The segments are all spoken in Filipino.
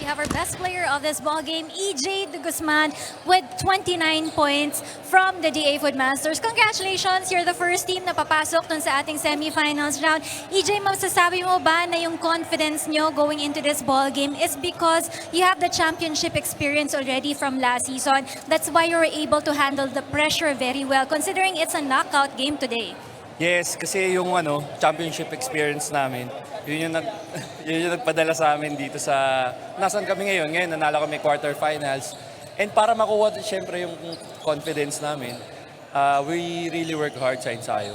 we have our best player of this ball game, EJ De Guzman, with 29 points from the DA Food Masters. Congratulations, you're the first team na papasok dun sa ating semifinals round. EJ, masasabi mo ba na yung confidence nyo going into this ball game is because you have the championship experience already from last season? That's why you were able to handle the pressure very well, considering it's a knockout game today. Yes, kasi yung championship experience namin, yun yung, yun yung nagpadala sa amin dito sa... Nasaan kami ngayon? Ngayon, nanalo kami quarterfinals. And para makuha syempre yung confidence namin, we really work hard sa ensayo.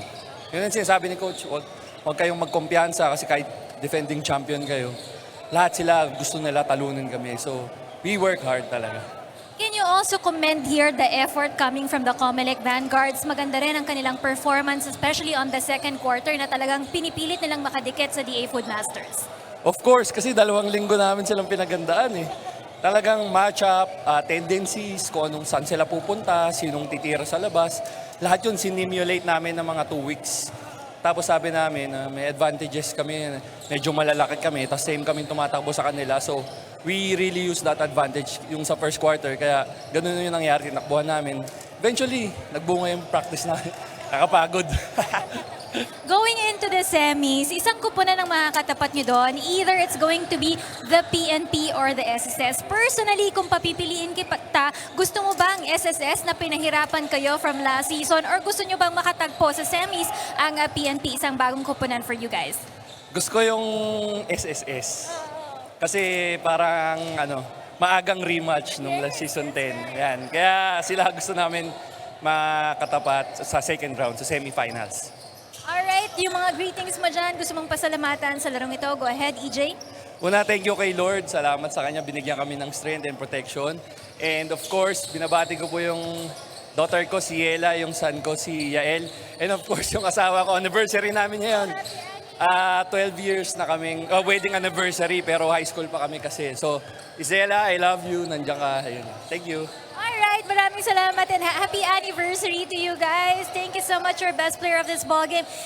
Yun ang sinasabi ni Coach, huwag kayong magkumpiyansa kasi kahit defending champion kayo, lahat sila gusto nila talunin kami. So, we work hard talaga. Can you also commend here the effort coming from the Comelec Vanguards? Maganda rin ang kanilang performance, especially on the second quarter na talagang pinipilit nilang makadikit sa DA Food Masters. Of course, kasi 2 linggo namin silang pinagandaan eh. Talagang match-up, tendencies, kung anong saan sila pupunta, sinong titira sa labas. Lahat yun sinimulate namin ng mga 2 weeks. Tapos sabi namin, may advantages kami, medyo malalaki kami, tapos same kami tumatakbo sa kanila. So, we really use that advantage yung sa first quarter. Kaya ganun yung nangyari, tinakbuhan namin. Eventually, nagbunga yung practice namin. Nakapagod. Going into the semis, isang kupunan ng mga katapat nyo doon. Either it's going to be the PNP or the SSS. Personally, kung papipiliin kita, gusto mo ba ang SSS na pinahirapan kayo from last season? Or gusto nyo bang makatagpo sa semis ang PNP, isang bagong kupunan for you guys? Gusto ko yung SSS. Kasi parang maagang rematch nung last season 10. Yan. Kaya sila gusto namin makatapat sa second round, sa semifinals. Alright, yung mga greetings mo dyan, gusto mong pasalamatan sa larong ito. Go ahead, EJ. Una, thank you kay Lord. Salamat sa kanya. Binigyan kami ng strength and protection. And of course, binabati ko po yung daughter ko, si Yela, yung son ko, si Yael. And of course, yung asawa ko, anniversary namin ngayon. 12 years na kaming, wedding anniversary, pero high school pa kami kasi. So, Isela, I love you. Nandiyan ka. Ayun. Thank you. Alright, maraming salamat and happy anniversary to you guys. Thank you so much, your best player of this ball game.